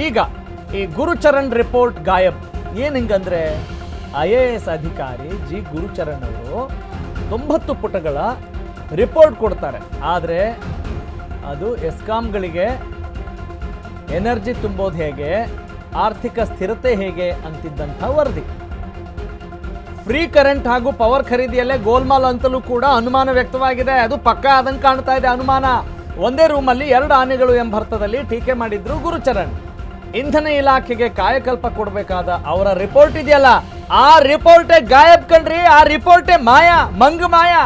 ಈಗ ಈ ಗುರುಚರಣ್ ರಿಪೋರ್ಟ್ ಗಾಯಬ್ ಏನು ಹಿಂಗಂದ್ರೆ IAS ಅಧಿಕಾರಿ ಜಿ ಗುರುಚರಣ್ ಅವರು 90 ಪುಟಗಳ ರಿಪೋರ್ಟ್ ಕೊಡ್ತಾರೆ. ಆದರೆ ಅದು ಎಸ್ಕಾಂಗಳಿಗೆ ಎನರ್ಜಿ ತುಂಬೋದು ಹೇಗೆ, ಆರ್ಥಿಕ ಸ್ಥಿರತೆ ಹೇಗೆ ಅಂತಿದ್ದಂಥ ವರದಿ. ಫ್ರೀ ಕರೆಂಟ್ ಹಾಗೂ ಪವರ್ ಖರೀದಿಯಲ್ಲೇ ಗೋಲ್ಮಾಲ್ ಅಂತಲೂ ಕೂಡ ಅನುಮಾನ ವ್ಯಕ್ತವಾಗಿದೆ. ಅದು ಪಕ್ಕಾ ಆದಂಗೆ ಕಾಣ್ತಾ ಇದೆ ಅನುಮಾನ. ಒಂದೇ ರೂಮಲ್ಲಿ 2 ಆನೆಗಳು ಎಂಬ ಅರ್ಥದಲ್ಲಿ ಟೀಕೆ ಮಾಡಿದ್ರು ಗುರುಚರಣ್. ಇಂಧನ ಇಲಾಖೆಗೆ ಕಾಯಕಲ್ಪ ಕೊಡಬೇಕಾದ ಅವರ ರಿಪೋರ್ಟ್ ಇದೆಯಲ್ಲ, ಆ ರಿಪೋರ್ಟೇ ಗಾಯಬ್ ಕಣ್ರಿ. ಆ ರಿಪೋರ್ಟೇ ಮಾಯಾ, ಮಂಗ್ ಮಾಯಾ.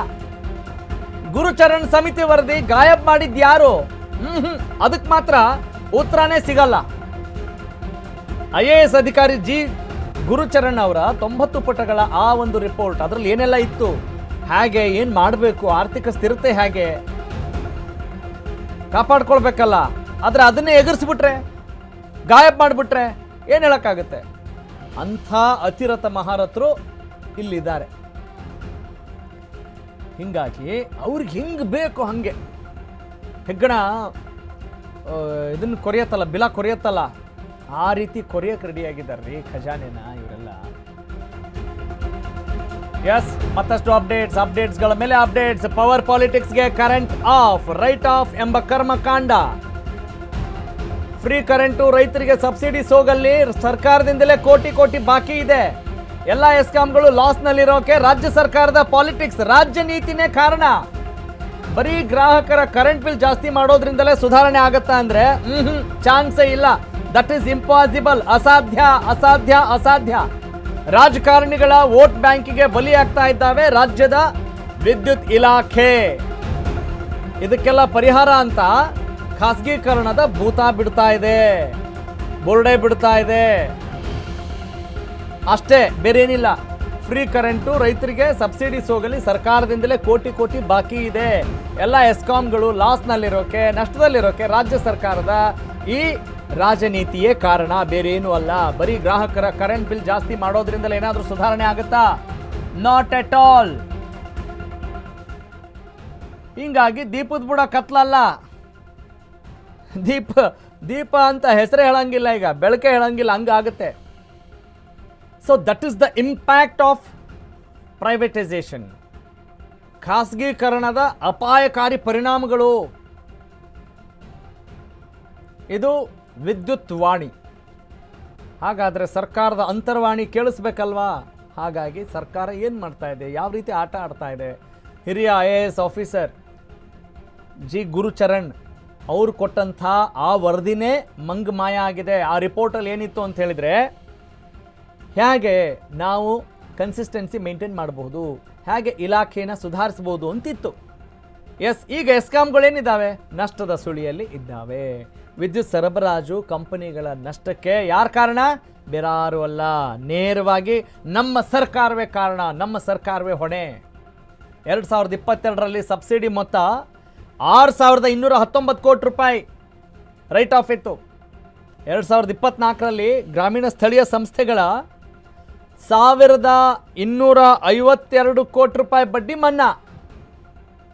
ಗುರುಚರಣ್ ಸಮಿತಿ ವರದಿ ಗಾಯಬ್ ಮಾಡಿದ್ಯಾರು? ಅದಕ್ಕೆ ಮಾತ್ರ ಉತ್ತರನೇ ಸಿಗಲ್ಲ. IAS ಅಧಿಕಾರಿ ಜಿ ಗುರುಚರಣ್ ಅವರ 90 ಪುಟಗಳ ಆ ಒಂದು ರಿಪೋರ್ಟ್, ಅದರಲ್ಲಿ ಏನೆಲ್ಲ ಇತ್ತು, ಹೇಗೆ ಏನು ಮಾಡಬೇಕು, ಆರ್ಥಿಕ ಸ್ಥಿರತೆ ಹೇಗೆ ಕಾಪಾಡ್ಕೊಳ್ಬೇಕಲ್ಲ, ಆದರೆ ಅದನ್ನೇ ಎಗರಿಸ್ಬಿಟ್ರೆ, ಗಾಯಬ್ ಮಾಡಿಬಿಟ್ರೆ ಏನು ಹೇಳೋಕ್ಕಾಗುತ್ತೆ? ಅಂಥ ಅತಿರಥ ಮಹಾರಥರು ಇಲ್ಲಿದ್ದಾರೆ. ಹಿಂಗಾಗಿ ಅವ್ರಿಗೆ ಹಿಂಗೆ ಬೇಕು ಹಂಗೆ ಹೆಗ್ಗಣ ಇದನ್ನು ಕೊರಿಯತ್ತಲ್ಲ, ಬಿಲ ಕೊರಿಯತ್ತಲ್ಲ, ಆ ರೀತಿ ಕೊರಿಯಕ್ಕೆ ರೆಡಿಯಾಗಿದ್ದಾರೆ ರೀ ಖಜಾನೆನ ಇವರೆಲ್ಲ. ಎಸ್, ಮತ್ತಷ್ಟು ಅಪ್ಡೇಟ್ಸ್ಗಳ ಮೇಲೆ ಅಪ್ಡೇಟ್ಸ್. ಪವರ್ ಪಾಲಿಟಿಕ್ಸ್ಗೆ ಕರೆಂಟ್ ಆಫ್, ರೈಟ್ ಆಫ್ ಎಂಬ ಕರ್ಮಕಾಂಡ. ಫ್ರೀ ಕರೆಂಟು ರೈತರಿಗೆ ಸಬ್ಸಿಡಿ ಸೋಗಲ್ಲಿ ಸರ್ಕಾರದಿಂದಲೇ ಕೋಟಿ ಕೋಟಿ ಬಾಕಿ ಇದೆ. ಎಲ್ಲ ಎಸ್ಕಾಂಗಳು ಲಾಸ್ನಲ್ಲಿರೋಕೆ ರಾಜ್ಯ ಸರ್ಕಾರದ ಪಾಲಿಟಿಕ್ಸ್, ರಾಜ್ಯ ನೀತಿನೇ ಕಾರಣ. ಬರೀ ಗ್ರಾಹಕರ ಕರೆಂಟ್ ಬಿಲ್ ಜಾಸ್ತಿ ಮಾಡೋದ್ರಿಂದಲೇ ಸುಧಾರಣೆ ಆಗತ್ತಾ ಅಂದ್ರೆ ಚಾನ್ಸೇ ಇಲ್ಲ. That is impossible. ಅಸಾಧ್ಯ ಅಸಾಧ್ಯ ಅಸಾಧ್ಯ. ರಾಜಕಾರಣಿಗಳ ವೋಟ್ ಬ್ಯಾಂಕಿಗೆ ಬಲಿಯಾಗ್ತಾ ಇದ್ದಾವೆ ರಾಜ್ಯದ ವಿದ್ಯುತ್ ಇಲಾಖೆ. ಇದಕ್ಕೆಲ್ಲ ಪರಿಹಾರ ಅಂತ ಖಾಸಗೀಕರಣದ ಭೂತ ಬಿಡ್ತಾ ಇದೆ, ಬುರುಡೆ ಬಿಡ್ತಾ ಇದೆ. ಅಷ್ಟೇ, ಬೇರೆ ಏನಿಲ್ಲ. ಫ್ರೀ ಕರೆಂಟು ರೈತರಿಗೆ ಸಬ್ಸಿಡಿ ಹೋಗಲಿ ಸರ್ಕಾರದಿಂದಲೇ ಕೋಟಿ ಕೋಟಿ ಬಾಕಿ ಇದೆ. ಎಲ್ಲ ಎಸ್ಕಾಂಗಳು ಲಾಸ್ನಲ್ಲಿರೋಕೆ, ನಷ್ಟದಲ್ಲಿರೋಕೆ ರಾಜ್ಯ ಸರ್ಕಾರದ ಈ ರಾಜನೀತಿಯೇ ಕಾರಣ, ಬೇರೆ ಏನೂ ಅಲ್ಲ. ಬರೀ ಗ್ರಾಹಕರ ಕರೆಂಟ್ ಬಿಲ್ ಜಾಸ್ತಿ ಮಾಡೋದ್ರಿಂದಲೇ ಏನಾದರೂ ಸುಧಾರಣೆ ಆಗುತ್ತಾ? Not at all. ಹಿಂಗಾಗಿ ದೀಪದ ಬುಡ ಕತ್ಲಲ್ಲ, ದೀಪ ಅಂತ ಹೆಸರೇ ಹೇಳಂಗಿಲ್ಲ, ಈಗ ಬೆಳಕೆ ಹೇಳಂಗಿಲ್ಲ, ಹಂಗಾಗುತ್ತೆ. So that is the impact of privatisation. ಖಾಸಗೀಕರಣದ ಅಪಾಯಕಾರಿ ಪರಿಣಾಮಗಳು. ಇದು ವಿದ್ಯುತ್ ವಾಣಿ. ಹಾಗಾದರೆ ಸರ್ಕಾರದ ಅಂತರ್ವಾಣಿ ಕೇಳಿಸ್ಬೇಕಲ್ವಾ? ಹಾಗಾಗಿ ಸರ್ಕಾರ ಏನು ಮಾಡ್ತಾ ಇದೆ, ಯಾವ ರೀತಿ ಆಟ ಆಡ್ತಾ ಇದೆ? ಹಿರಿಯ IAS ಆಫೀಸರ್ ಜಿ ಗುರುಚರಣ್ ಅವರು ಕೊಟ್ಟಂಥ ಆ ವರದಿನೇ ಮಂಗ್ ಮಾಯ ಆಗಿದೆ. ಆ ರಿಪೋರ್ಟಲ್ಲಿ ಏನಿತ್ತು ಅಂತ ಹೇಳಿದರೆ, ಹೇಗೆ ನಾವು ಕನ್ಸಿಸ್ಟೆನ್ಸಿ ಮೇಂಟೈನ್ ಮಾಡಬಹುದು, ಹೇಗೆ ಇಲಾಖೆಯನ್ನು ಸುಧಾರಿಸ್ಬೋದು ಅಂತಿತ್ತು. ಎಸ್, ಈಗ ಎಸ್ಕಾಂಗಳೇನಿದ್ದಾವೆ ನಷ್ಟದ ಸುಳಿಯಲ್ಲಿ ಇದ್ದಾವೆ. ವಿದ್ಯುತ್ ಸರಬರಾಜು ಕಂಪನಿಗಳ ನಷ್ಟಕ್ಕೆ ಯಾರು ಕಾರಣ? ಬೇರಾರು ಅಲ್ಲ, ನೇರವಾಗಿ ನಮ್ಮ ಸರ್ಕಾರವೇ ಕಾರಣ, ನಮ್ಮ ಸರ್ಕಾರವೇ ಹೊಣೆ. 2022ರಲ್ಲಿ ಸಬ್ಸಿಡಿ ಮೊತ್ತ 6,219 ಕೋಟಿ ರೂಪಾಯಿ ರೈಟ್ ಆಫ್ ಇತ್ತು. 2024ರಲ್ಲಿ ಗ್ರಾಮೀಣ ಸ್ಥಳೀಯ ಸಂಸ್ಥೆಗಳ 1,252 ಕೋಟಿ ರೂಪಾಯಿ ಬಡ್ಡಿ ಮನ್ನಾ.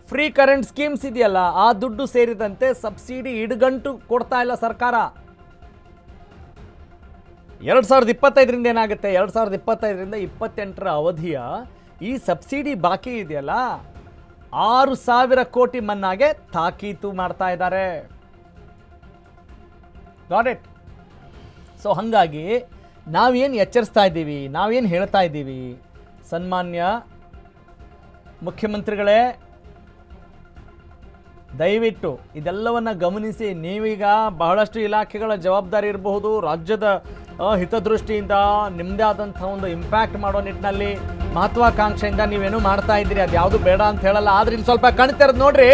ಫ್ರೀ ಕರೆಂಟ್ ಸ್ಕೀಮ್ಸ್ ಇದೆಯಲ್ಲ, ಆ ದುಡ್ಡು ಸೇರಿದಂತೆ ಸಬ್ಸಿಡಿ ಇಡುಗಂಟು ಕೊಡ್ತಾ ಇಲ್ಲ ಸರ್ಕಾರ. 2025ರಿಂದ ಏನಾಗುತ್ತೆ, 2025ರಿಂದ 28ರ ಅವಧಿಯ ಈ ಸಬ್ಸಿಡಿ ಬಾಕಿ ಇದೆಯಲ್ಲ, 6,000 ಕೋಟಿ ಮನ್ನಾಗೆ ತಾಕೀತು ಮಾಡ್ತಾ ಇದ್ದಾರೆ. Got it? ಸೊ ಹಾಗಾಗಿ ನಾವೇನು ಎಚ್ಚರಿಸ್ತಾ ಇದ್ದೀವಿ, ನಾವೇನು ಹೇಳ್ತಾ ಇದ್ದೀವಿ, ಸನ್ಮಾನ್ಯ ಮುಖ್ಯಮಂತ್ರಿಗಳೇ ದಯವಿಟ್ಟು ಇದೆಲ್ಲವನ್ನು ಗಮನಿಸಿ. ನೀವೀಗ ಬಹಳಷ್ಟು ಇಲಾಖೆಗಳ ಜವಾಬ್ದಾರಿ ಇರಬಹುದು, ರಾಜ್ಯದ ಹಿತದೃಷ್ಟಿಯಿಂದ ನಿಮ್ಮದೇ ಆದಂಥ ಒಂದು ಇಂಪ್ಯಾಕ್ಟ್ ಮಾಡೋ ನಿಟ್ಟಿನಲ್ಲಿ ಮಹತ್ವಾಕಾಂಕ್ಷೆಯಿಂದ ನೀವೇನು ಮಾಡ್ತಾ ಇದ್ದೀರಿ, ಅದು ಯಾವುದು ಬೇಡ ಅಂತ ಹೇಳಲ್ಲ. ಆದ್ರೆ ಇಲ್ಲಿ ಸ್ವಲ್ಪ ಕಣ್ತೆರೆದು ನೋಡ್ರಿ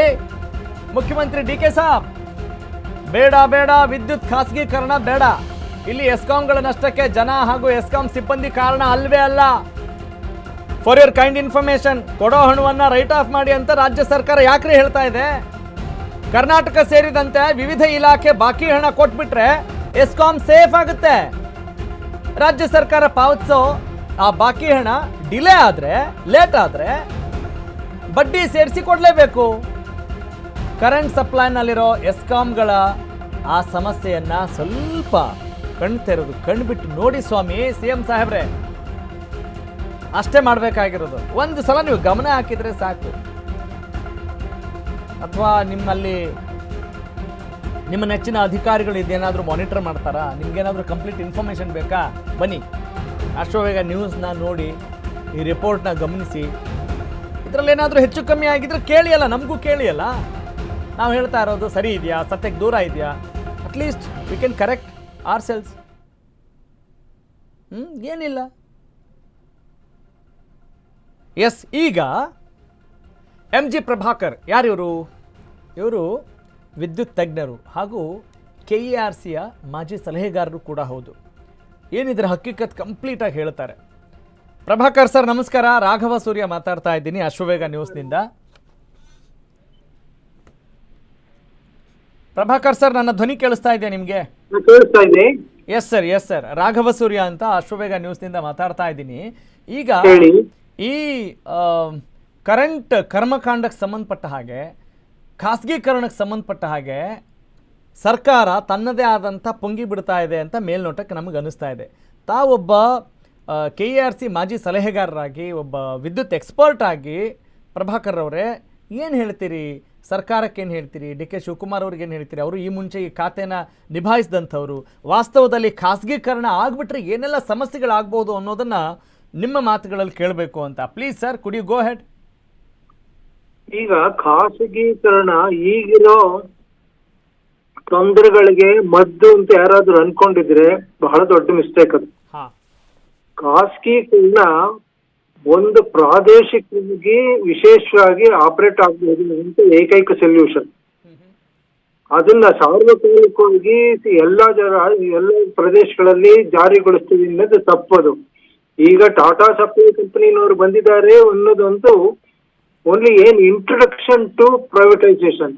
ಮುಖ್ಯಮಂತ್ರಿ DK ಸಾಬ್, ಬೇಡ ಬೇಡ ವಿದ್ಯುತ್ ಖಾಸಗೀಕರಣ ಬೇಡ. ಇಲ್ಲಿ ಎಸ್ಕಾಂಗಳ ನಷ್ಟಕ್ಕೆ ಜನ ಹಾಗೂ ಎಸ್ಕಾಂ ಸಿಬ್ಬಂದಿ ಕಾರಣ ಅಲ್ವೇ ಅಲ್ಲ. ಫಾರ್ ಯುವರ್ ಕೈಂಡ್ ಇನ್ಫಾರ್ಮೇಶನ್, ಕೊಡೋ ಹಣವನ್ನು ರೈಟ್ ಆಫ್ ಮಾಡಿ ಅಂತ ರಾಜ್ಯ ಸರ್ಕಾರ ಯಾಕ್ರಿ ಹೇಳ್ತಾ ಇದೆ? ಕರ್ನಾಟಕ ಸೇರಿದಂತೆ ವಿವಿಧ ಇಲಾಖೆ ಬಾಕಿ ಹಣ ಕೊಟ್ಬಿಟ್ರೆ ಎಸ್ಕಾಂ ಸೇಫ್ ಆಗುತ್ತೆ. ರಾಜ್ಯ ಸರ್ಕಾರ ಪಾವತಿಸೋ ಆ ಬಾಕಿ ಹಣ ಡಿಲೇ ಆದರೆ, ಲೇಟ್ ಆದರೆ ಬಡ್ಡಿ ಸೇರಿಸಿ ಕೊಡಲೇಬೇಕು. ಕರೆಂಟ್ ಸಪ್ಲೈನಲ್ಲಿರೋ ಎಸ್ಕಾಂಗಳ ಆ ಸಮಸ್ಯೆಯನ್ನು ಸ್ವಲ್ಪ ಕಣ್ಣು ತೆರೆದು ಕಣ್ಣು ಬಿಟ್ಟು ನೋಡಿ ಸ್ವಾಮಿ CM ಸಾಹೇಬ್ರೆ, ಅಷ್ಟೇ ಮಾಡಬೇಕಾಗಿರೋದು. ಒಂದು ಸಲ ನೀವು ಗಮನ ಹಾಕಿದರೆ ಸಾಕು. ಅಥವಾ ನಿಮ್ಮಲ್ಲಿ ನಿಮ್ಮ ನೆಚ್ಚಿನ ಅಧಿಕಾರಿಗಳು ಇದೇನಾದರೂ ಮಾನಿಟರ್ ಮಾಡ್ತಾರಾ, ನಿಮ್ಗೇನಾದರೂ ಕಂಪ್ಲೀಟ್ ಇನ್ಫಾರ್ಮೇಷನ್ ಬೇಕಾ, ಬನ್ನಿ ಅಶ್ವವೇಗ ನ್ಯೂಸ್ನ ನೋಡಿ, ಈ ರಿಪೋರ್ಟ್ನ ಗಮನಿಸಿ. ಇದರಲ್ಲಿ ಏನಾದರೂ ಹೆಚ್ಚು ಕಮ್ಮಿ ಆಗಿದ್ರೆ ಕೇಳಿ ಅಲ್ಲ, ನಮಗೂ ಕೇಳಿ ಅಲ್ಲ. ನಾವು ಹೇಳ್ತಾ ಇರೋದು ಸರಿ ಇದೆಯಾ, ಸತ್ಯಕ್ಕೆ ದೂರ ಇದೆಯಾ, at least we can correct ourselves. ಏನಿಲ್ಲ. ಎಸ್, ಈಗ MG ಪ್ರಭಾಕರ್ ಯಾರಿವರು? ಇವರು ವಿದ್ಯುತ್ ತಜ್ಞರು ಹಾಗೂ KERCಯ ಮಾಜಿ ಸಲಹೆಗಾರರು ಕೂಡ ಹೌದು. ಏನಿದ್ರೆ ಹಕ್ಕಿಕತ್ ಕಂಪ್ಲೀಟಾಗಿ ಹೇಳ್ತಾರೆ. ಪ್ರಭಾಕರ್ ಸರ್ ನಮಸ್ಕಾರ. ರಾಘವ ಸೂರ್ಯ ಮಾತಾಡ್ತಾ ಇದ್ದೀನಿ ಅಶ್ವವೇಗ ನ್ಯೂಸ್ನಿಂದ. ಪ್ರಭಾಕರ್ ಸರ್, ನನ್ನ ಧ್ವನಿ ಕೇಳಿಸ್ತಾ ಇದೆಯಾ ನಿಮಗೆ? ಎಸ್ ಸರ್, ರಾಘವ ಸೂರ್ಯ ಅಂತ ಅಶ್ವವೇಗ ನ್ಯೂಸ್ನಿಂದ ಮಾತಾಡ್ತಾ ಇದ್ದೀನಿ. ಈಗ ಈ ಕರೆಂಟ್ ಕರ್ಮಕಾಂಡಕ್ಕೆ ಸಂಬಂಧಪಟ್ಟ ಹಾಗೆ, ಖಾಸಗೀಕರಣಕ್ಕೆ ಸಂಬಂಧಪಟ್ಟ ಹಾಗೆ ಸರ್ಕಾರ ತನ್ನದೇ ಆದಂಥ ಪೊಂಗಿ ಬಿಡ್ತಾ ಇದೆ ಅಂತ ಮೇಲ್ನೋಟಕ್ಕೆ ನಮಗೆ ಅನ್ನಿಸ್ತಾ ಇದೆ. ತಾವೊಬ್ಬ KERC ಮಾಜಿ ಸಲಹೆಗಾರರಾಗಿ, ಒಬ್ಬ ವಿದ್ಯುತ್ ಎಕ್ಸ್ಪರ್ಟ್ ಆಗಿ ಪ್ರಭಾಕರ್ ಅವರೇ ಏನು ಹೇಳ್ತೀರಿ? ಸರ್ಕಾರಕ್ಕೆ ಏನು ಹೇಳ್ತೀರಿ? DK ಶಿವಕುಮಾರ್ ಅವ್ರಿಗೆ ಏನು ಹೇಳ್ತೀರಿ? ಅವರು ಈ ಮುಂಚೆ ಈ ಖಾತೆನ ನಿಭಾಯಿಸಿದಂಥವ್ರು. ವಾಸ್ತವದಲ್ಲಿ ಖಾಸಗೀಕರಣ ಆಗಿಬಿಟ್ರೆ ಏನೆಲ್ಲ ಸಮಸ್ಯೆಗಳಾಗ್ಬೋದು ಅನ್ನೋದನ್ನು ನಿಮ್ಮ ಮಾತುಗಳಲ್ಲಿ ಕೇಳಬೇಕು ಅಂತ. Please sir, could you go head? ಈಗ ಖಾಸಗೀಕರಣ ಈಗಿರೋ ತೊಂದರೆಗಳಿಗೆ ಮದ್ದು ಅಂತ ಯಾರಾದ್ರೂ ಅನ್ಕೊಂಡಿದ್ರೆ ಬಹಳ ದೊಡ್ಡ ಮಿಸ್ಟೇಕ್ ಅದು. ಖಾಸಗೀಕರಣ ಒಂದು ಪ್ರಾದೇಶಿಕವಾಗಿ ವಿಶೇಷವಾಗಿ ಆಪರೇಟ್ ಆಗಬಹುದು ಅಂತ ಏಕೈಕ ಸೊಲ್ಯೂಷನ್. ಅದನ್ನ ಸಾರ್ವಕಾಲಿಕವಾಗಿ ಎಲ್ಲ ಪ್ರದೇಶಗಳಲ್ಲಿ ಜಾರಿಗೊಳಿಸ್ತೀವಿ ಅನ್ನೋದು ತಪ್ಪದು. ಈಗ ಟಾಟಾ ಸಪ್ಲೈ ಕಂಪನಿನವರು ಬಂದಿದ್ದಾರೆ ಅನ್ನೋದಂತೂ ಓನ್ಲಿ ಇಂಟ್ರೊಡಕ್ಷನ್ ಟು ಪ್ರೈವೇಟೈಸೇಷನ್.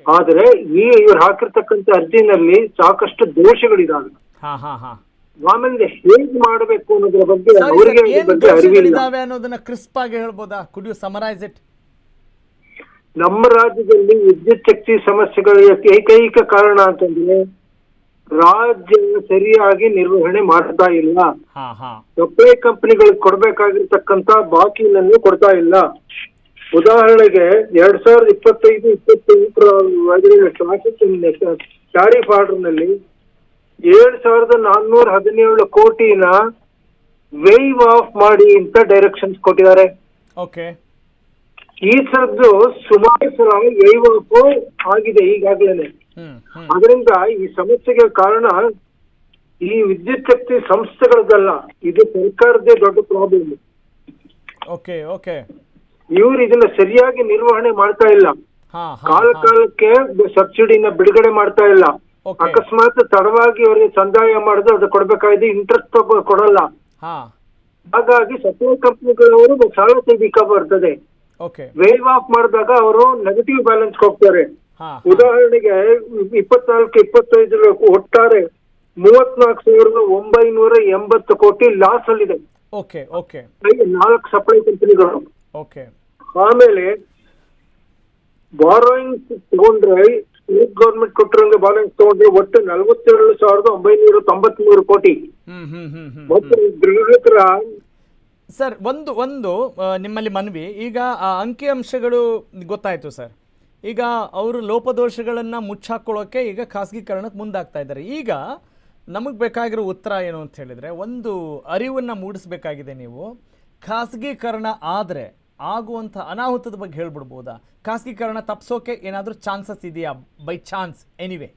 ಆದ್ರೆ ಇವ್ರು ಹಾಕಿರ್ತಕ್ಕಂಥ ಅರ್ಜಿನಲ್ಲಿ ಸಾಕಷ್ಟು ದೋಷಗಳಿದಾವೆ. ಆಮೇಲೆ ಹೇಗೆ ಮಾಡಬೇಕು ಅನ್ನೋದ್ರ ಬಗ್ಗೆ ಅವರಿಗೆ ಅರಿವಿಲ್ಲ. ಅನ್ನೋದನ್ನ ಕ್ರಿಸ್ಪ್ ಆಗಿ ಹೇಳ್ಬೋದಾ? Could you summarise it? ನಮ್ಮ ರಾಜ್ಯದಲ್ಲಿ ವಿದ್ಯುತ್ ಶಕ್ತಿ ಸಮಸ್ಯೆಗಳ ಏಕೈಕ ಕಾರಣ ಅಂತಂದ್ರೆ ರಾಜ್ಯ ಸರಿಯಾಗಿ ನಿರ್ವಹಣೆ ಮಾಡ್ತಾ ಇಲ್ಲ. ಸಪ್ಲೈ ಕಂಪನಿಗಳಿಗೆ ಕೊಡ್ಬೇಕಾಗಿರ್ತಕ್ಕಂಥ ಬಾಕಿನನ್ನು ಕೊಡ್ತಾ ಇಲ್ಲ. ಉದಾಹರಣೆಗೆ 2025-26 ಟ್ಯಾರಿಫ್ ಆರ್ಡರ್ ನಲ್ಲಿ 7,417 ಕೋಟಿನ ವೇವ್ ಆಫ್ ಮಾಡಿ ಅಂತ ಡೈರೆಕ್ಷನ್ಸ್ ಕೊಟ್ಟಿದ್ದಾರೆ. ಈ ಸರದ್ದು ಸುಮಾರು ಸಲ ವೇವ್ ಆಫ್ ಆಗಿದೆ ಈಗಾಗಲೇ. ಅದರಿಂದ ಈ ಸಮಸ್ಯೆಗೆ ಕಾರಣ ಈ ವಿದ್ಯುತ್ ಶಕ್ತಿ ಸಂಸ್ಥೆಗಳದ್ದಲ್ಲ, ಇದು ಸರ್ಕಾರದೇ ದೊಡ್ಡ ಪ್ರಾಬ್ಲಮ್. ಇವ್ರು ಇದನ್ನ ಸರಿಯಾಗಿ ನಿರ್ವಹಣೆ ಮಾಡ್ತಾ ಇಲ್ಲ. ಕಾಲ ಕಾಲಕ್ಕೆ ಸಬ್ಸಿಡಿನ ಬಿಡುಗಡೆ ಮಾಡ್ತಾ ಇಲ್ಲ. ಅಕಸ್ಮಾತ್ ತಡವಾಗಿ ಅವರಿಗೆ ಸಂದಾಯ ಮಾಡಿದ್ರೆ ಅದು ಕೊಡ್ಬೇಕಾಗಿದೆ, ಇಂಟ್ರೆಸ್ಟ್ ಕೊಡಲ್ಲ. ಹಾಗಾಗಿ ಸಪ್ಲೈ ಕಂಪನಿಗಳವರು ಸಾಲ ತೆಗಿಕ ಬರ್ತದೆ. ವೇವ್ ಆಫ್ ಮಾಡಿದಾಗ ಅವರು ನೆಗೆಟಿವ್ ಬ್ಯಾಲೆನ್ಸ್ ಹೋಗ್ತಾರೆ. ಉದಾಹರಣೆಗೆ 24-25 ಒಟ್ಟಾರೆ 34,980 ಕೋಟಿ ಲಾಸ್ ಅಲ್ಲಿದೆ 4 ಸಪ್ಲೈ ಕಂಪನಿಗಳು. ಆಮೇಲೆ ಬಾರೋಯಿಂಗ್ ತಗೊಂಡ್ರೆ, ಸ್ಟೇಟ್ ಗೌರ್ಮೆಂಟ್ ಕೊಟ್ಟಿರೋ ಬಾರೋಯಿಂಗ್ ತಗೊಂಡ್ರೆ ಒಟ್ಟು 42,993 ಕೋಟಿ. ಮತ್ತು ಗ್ರಾಹಕರ ಸರ್ ಒಂದು ನಿಮ್ಮಲ್ಲಿ ಮನವಿ. ಈಗ ಆ ಅಂಕಿಅಂಶಗಳು ಗೊತ್ತಾಯ್ತು ಸರ್. ಈಗ ಅವರು ಲೋಪದೋಷಗಳನ್ನು ಮುಚ್ಚಾಕೊಳ್ಳೋಕೆ ಈಗ ಖಾಸಗೀಕರಣಕ್ಕೆ ಮುಂದಾಗ್ತಾ ಇದ್ದಾರೆ. ಈಗ ನಮಗೆ ಬೇಕಾಗಿರೋ ಉತ್ತರ ಏನು ಅಂತ ಹೇಳಿದರೆ, ಒಂದು ಅರಿವನ್ನು ಮೂಡಿಸಬೇಕಾಗಿದೆ. ನೀವು ಖಾಸಗೀಕರಣ ಆದರೆ ಆಗುವಂಥ ಅನಾಹುತದ ಬಗ್ಗೆ ಹೇಳ್ಬಿಡ್ಬೋದಾ? ಖಾಸಗೀಕರಣ ತಪ್ಪಿಸೋಕೆ ಏನಾದರೂ ಚಾನ್ಸಸ್ ಇದೆಯಾ ಬೈ ಚಾನ್ಸ್? ಎನಿವೆ,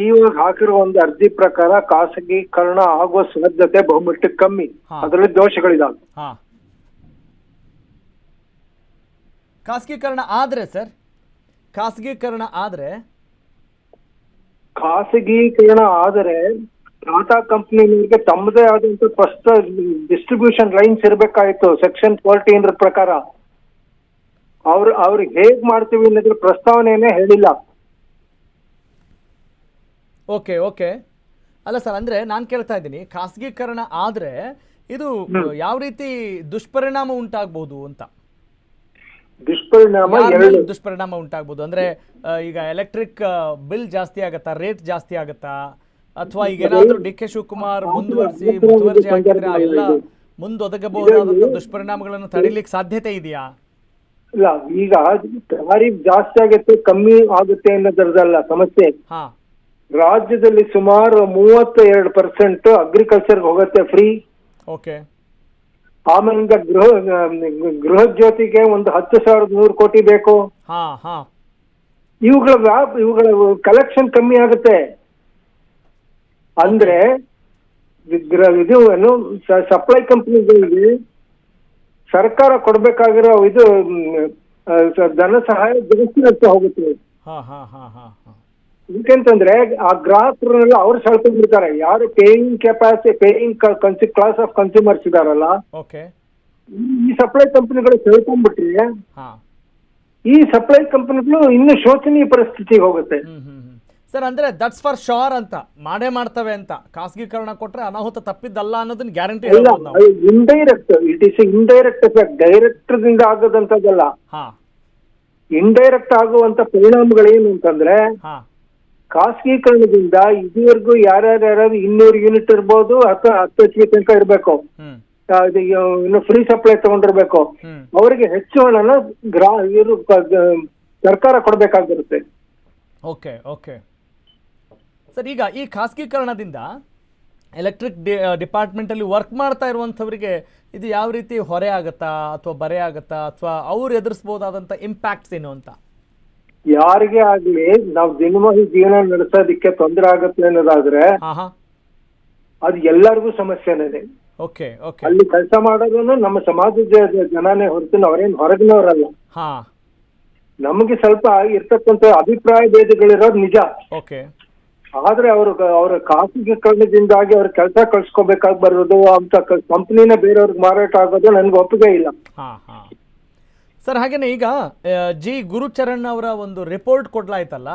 ಇವಾಗ ಹಾಕಿರೋ ಒಂದು ಅರ್ಜಿ ಪ್ರಕಾರ ಖಾಸಗೀಕರಣ ಆಗುವ ಸಾಧ್ಯತೆ ಬಹುಮಟ್ಟಕ್ಕೆ ಕಮ್ಮಿ. ಅದರಲ್ಲಿ ದೋಷಗಳಿದಾವೆ. ಖಾಸಗೀಕರಣ ಆದ್ರೆ ಸರ್, ಖಾಸಗೀಕರಣ ಆದರೆ ಟಾಟಾ ಕಂಪನಿಗೆ ತಮ್ಮದೇ ಆದಂತ ಫಸ್ಟ್ ಡಿಸ್ಟ್ರಿಬ್ಯೂಷನ್ ಲೈನ್ಸ್ ಇರ್ಬೇಕಾಯ್ತು. ಸೆಕ್ಷನ್ 14 ಪ್ರಕಾರ ಅವ್ರಿಗೆ ಹೇಗ್ ಮಾಡ್ತೀವಿ ಅನ್ನೋದ್ರ ಪ್ರಸ್ತಾವನೆಯೇ ಹೇಳಿಲ್ಲ. ಓಕೆ ಅಲ್ಲ ಸರ್, ಅಂದ್ರೆ ನಾನು ಕೇಳ್ತಾ ಇದ್ದೀನಿ, ಖಾಸಗೀಕರಣ ಆದ್ರೆ ಇದು ಯಾವ ರೀತಿ ದುಷ್ಪರಿಣಾಮ ಉಂಟಾಗಬಹುದು ಅಂತ. ದುಷ್ಪರಿಣಾಮ ಉಂಟಾಗಬಹುದು ಅಂದ್ರೆ ಈಗ ಎಲೆಕ್ಟ್ರಿಕ್ ಬಿಲ್ ಜಾಸ್ತಿ ಆಗತ್ತಾ, ರೇಟ್ ಜಾಸ್ತಿ ಆಗತ್ತಾ, ಅಥವಾ ಈಗ ಏನಾದರೂ ಡಿ ಕೆ ಶಿವಕುಮಾರ್ ಮುತುವರ್ಜಿ ಹಾಕಿದ್ರೆ ಎಲ್ಲ ಮುಂದೊದಗಬಹುದಾದಂಥ ದುಷ್ಪರಿಣಾಮಗಳನ್ನು ತಡಿಲಿಕ್ಕೆ ಸಾಧ್ಯತೆ ಇದೆಯಾ? ಇಲ್ಲ, ಈಗ ತಾರೀಫ್ ಜಾಸ್ತಿ ಆಗುತ್ತೆ ಕಮ್ಮಿ ಆಗುತ್ತೆ ಅನ್ನೋದ್ರದಲ್ಲ ಸಮಸ್ಯೆ. ಹಾ, ರಾಜ್ಯದಲ್ಲಿ ಸುಮಾರು 32% ಅಗ್ರಿಕಲ್ಚರ್ ಹೋಗುತ್ತೆ ಫ್ರೀ. ಓಕೆ. ಆಮೇಲೆ ಗೃಹ ಜ್ಯೋತಿಗೆ ಒಂದು 10,100 ಕೋಟಿ ಬೇಕು. ಹಾ ಹಾ, ಇವುಗಳ ಕಲೆಕ್ಷನ್ ಕಮ್ಮಿ ಆಗುತ್ತೆ. ಅಂದ್ರೆ ಇದು ಏನು ಸಪ್ಲೈ ಕಂಪನಿಗಳಿಗೆ ಸರ್ಕಾರ ಕೊಡ್ಬೇಕಾಗಿರೋ ಇದು ಧನ ಸಹಾಯ ಜಾಸ್ತಿ ಆಗ್ತಾ ಹೋಗುತ್ತೆ. ಹಾ ಹಾ ಹಾ ಹಾ ಹಾ. ಯಾಕೆಂತಂದ್ರೆ ಆ ಗ್ರಾಹಕರನ್ನೆಲ್ಲ ಅವ್ರು ಸೆಳ್ಕೊಂಡ್ಬಿಡ್ತಾರೆ. ಯಾರು ಪೇಯಿಂಗ್ ಕ್ಲಾಸ್ ಆಫ್ ಕನ್ಸ್ಯೂಮರ್ಸ್ ಇದಾರಲ್ಲ, ಓಕೆ, ಈ ಸಪ್ಲೈ ಕಂಪನಿಗಳು ಸೆಳ್ಕೊಂಡ್ಬಿಟ್ರೆ ಈ ಸಪ್ಲೈ ಕಂಪನಿಗಳು ಇನ್ನು ಶೋಚನೀಯ ಪರಿಸ್ಥಿತಿಗೆ ಹೋಗುತ್ತೆ. ಸರ್, ಅಂದ್ರೆ ದಟ್ಸ್ ಫಾರ್ ಶೋರ್ ಅಂತ ಮಾಡ್ತವೆ ಅಂತ ಖಾಸಗೀಕರಣ ಕೊಟ್ರೆ ಅನಾಹುತ ತಪ್ಪಿದ್ದಲ್ಲ ಅನ್ನೋದನ್ನ guarantee indirect, it is indirect effect. Direct ದಿಂದ ಆಗೋದಂತದಲ್ಲ, ಇಂಡೈರೆಕ್ಟ್ ಆಗುವಂತ ಪರಿಣಾಮಗಳೇನು ಅಂತಂದ್ರೆ, ಖಾಸಗೀಕರಣದಿಂದ ಇದುವರೆಗೂ ಯಾರ್ಯಾರು 200 ಯೂನಿಟ್ ಇರ್ಬೋದು ಅಥವಾ 10 HP ತನಕ ಇರಬೇಕು, ಇನ್ನು ಫ್ರೀ ಸಪ್ಲೈ ತಗೊಂಡಿರ್ಬೇಕು, ಅವರಿಗೆ ಹೆಚ್ಚು ಹಣನ ಸರ್ಕಾರ ಕೊಡ್ಬೇಕಾಗಿರುತ್ತೆ. ಓಕೆ ಓಕೆ ಸರ್, ಈಗ ಈ ಖಾಸಗೀಕರಣದಿಂದ ಎಲೆಕ್ಟ್ರಿಕ್ ಡಿಪಾರ್ಟ್ಮೆಂಟಲ್ಲಿ ವರ್ಕ್ ಮಾಡ್ತಾ ಇರುವಂಥವರಿಗೆ ಇದು ಯಾವ ರೀತಿ ಹೊರೆ ಆಗುತ್ತಾ ಅಥವಾ ಬರೆ ಆಗುತ್ತಾ ಅಥವಾ ಅವ್ರು ಎದುರಿಸ್ಬೋದಾದಂಥ ಇಂಪ್ಯಾಕ್ಟ್ಸ್ ಏನು ಅಂತ? ಯಾರಿಗೆ ಆಗ್ಲಿ ನಾವು ದಿನವಹಿ ಜೀವನ ನಡೆಸೋದಿಕ್ಕೆ ತೊಂದರೆ ಆಗುತ್ತೆ ಅನ್ನೋದಾದ್ರೆ ಅದು ಎಲ್ಲರಿಗೂ ಸಮಸ್ಯೆನೇ. Okay okay. ಅಲ್ಲಿ ಕೆಲಸ ಮಾಡೋದನ್ನು ನಮ್ಮ ಸಮಾಜದ ಜನನೇ ಹೊರತು ಅವರೇನು ಹೊರಗಿನವರಲ್ಲ. ನಮಗೆ ಸ್ವಲ್ಪ ಇರ್ತಕ್ಕಂಥ ಅಭಿಪ್ರಾಯ ಭೇದಗಳಿರೋದು ನಿಜ. ಓಕೆ. ಆದ್ರೆ ಅವ್ರ ಖಾಸಗೀಕರಣದಿಂದಾಗಿ ಅವ್ರ ಕೆಲಸ ಕಳ್ಸ್ಕೊಬೇಕಾಗಿ ಬರೋದು ಅಂತ ಕಂಪ್ನಿನ ಬೇರೆಯವ್ರಿಗೆ ಮಾರಾಟ ಆಗೋದು ನನ್ಗೆ ಒಪ್ಪಿಗೆ ಇಲ್ಲ. ಸರ್, ಹಾಗೇನೆ ಈಗ ಜಿ ಗುರುಚರಣ್ ಅವರ ಒಂದು ರಿಪೋರ್ಟ್ ಕೊಡ್ಲಾಯ್ತಲ್ಲ,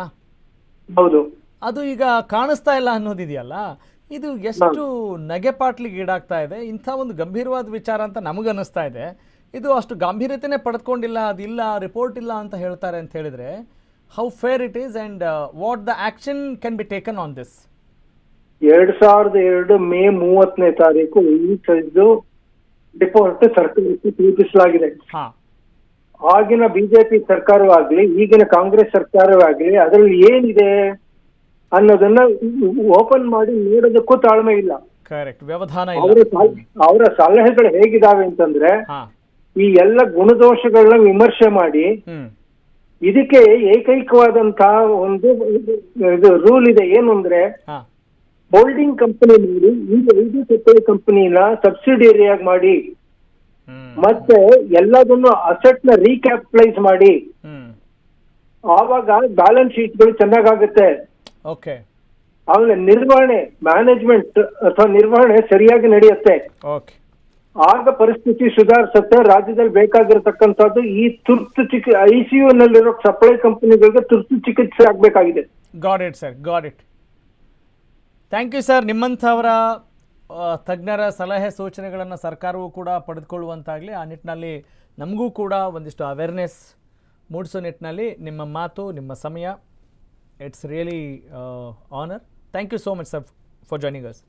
ಹೌದು, ಅದು ಈಗ ಕಾಣಿಸ್ತಾ ಇಲ್ಲ ಅನ್ನೋದಿದೆಯಲ್ಲ, ಇದು ಎಷ್ಟು ನಗೆಪಾಟ್ಲಿಗೆ ಈಡಾಗ್ತಾ ಇದೆ. ಇಂಥ ಒಂದು ಗಂಭೀರವಾದ ವಿಚಾರ ಅಂತ ನಮಗನ್ನಿಸ್ತಾ ಇದೆ. ಇದು ಅಷ್ಟು ಗಾಂಭೀರ್ಯತೆನೇ ಪಡೆದುಕೊಂಡಿಲ್ಲ, ಅದಿಲ್ಲ, ರಿಪೋರ್ಟ್ ಇಲ್ಲ ಅಂತ ಹೇಳ್ತಾರೆ ಅಂತ ಹೇಳಿದ್ರೆ, how fair it is and what the action can be taken on this? 2002 May 30 ಈ ರಿಪೋರ್ಟ್ ಸರ್ಕಾರಕ್ಕೆ ತಲುಪಿಸಲಾಗಿದೆ. ಆಗಿನ ಬಿಜೆಪಿ ಸರ್ಕಾರವಾಗ್ಲಿ ಈಗಿನ ಕಾಂಗ್ರೆಸ್ ಸರ್ಕಾರವಾಗ್ಲಿ ಅದರಲ್ಲಿ ಏನಿದೆ ಅನ್ನೋದನ್ನ ಓಪನ್ ಮಾಡಿ ನೋಡೋದಕ್ಕೂ ತಾಳ್ಮೆ ಇಲ್ಲ. ಕರೆಕ್ಟ್, ವ್ಯವಧಾನ ಅವರ ಸಲಹೆಗಳು ಹೇಗಿದಾವೆ ಅಂತಂದ್ರೆ, ಈ ಎಲ್ಲ ಗುಣದೋಷಗಳನ್ನ ವಿಮರ್ಶೆ ಮಾಡಿ ಇದಕ್ಕೆ ಏಕೈಕವಾದಂತಹ ಒಂದು ಇದು ರೂಲ್ ಇದೆ. ಏನು ಅಂದ್ರೆ, ಹೋಲ್ಡಿಂಗ್ ಕಂಪನಿ ಮಾಡಿ ಈಗ 5 ಸಪ್ಲೈ ಕಂಪನಿನ ಸಬ್ಸಿಡಿಯರಿಯಾಗಿ ಮಾಡಿ, ಮತ್ತೆ ಎಲ್ಲದನ್ನು ಅಸೆಟ್ ನ ರೀಕ್ಯಾಪಿಟಲೈಸ್ ಮಾಡಿ, ಆವಾಗ ಬ್ಯಾಲೆನ್ಸ್ ಶೀಟ್ಗಳು ಚೆನ್ನಾಗಾಗುತ್ತೆ. ಆಮೇಲೆ ನಿರ್ವಹಣೆ, ಮ್ಯಾನೇಜ್ಮೆಂಟ್ ಅಥವಾ ನಿರ್ವಹಣೆ ಸರಿಯಾಗಿ ನಡೆಯುತ್ತೆ. ಆಗ ಪರಿಸ್ಥಿತಿ ಸುಧಾರಿಸುತ್ತೆ. ರಾಜ್ಯದಲ್ಲಿ ಬೇಕಾಗಿರತಕ್ಕಂಥದ್ದು ಈ ತುರ್ತು ICU ನಲ್ಲಿರೋ ಸಪ್ಲೈ ಕಂಪನಿಗಳಿಗೆ ತುರ್ತು ಚಿಕಿತ್ಸೆ ಆಗಬೇಕಾಗಿದೆ. Got it sir, got it. Thank you sir. ನಿಮ್ಮಂಥವರ ತಜ್ಞರ ಸಲಹೆ ಸೂಚನೆಗಳನ್ನು ಸರ್ಕಾರವೂ ಕೂಡ ಪಡೆದುಕೊಳ್ಳುವಂತಾಗಲಿ, ಆ ನಿಟ್ಟಿನಲ್ಲಿ ನಮಗೂ ಕೂಡ ಒಂದಿಷ್ಟು ಅವೇರ್ನೆಸ್ ಮೂಡಿಸೋ ನಿಟ್ಟಿನಲ್ಲಿ ನಿಮ್ಮ ಮಾತು, ನಿಮ್ಮ ಸಮಯ, it's really honour. Thank you so much sir for joining us.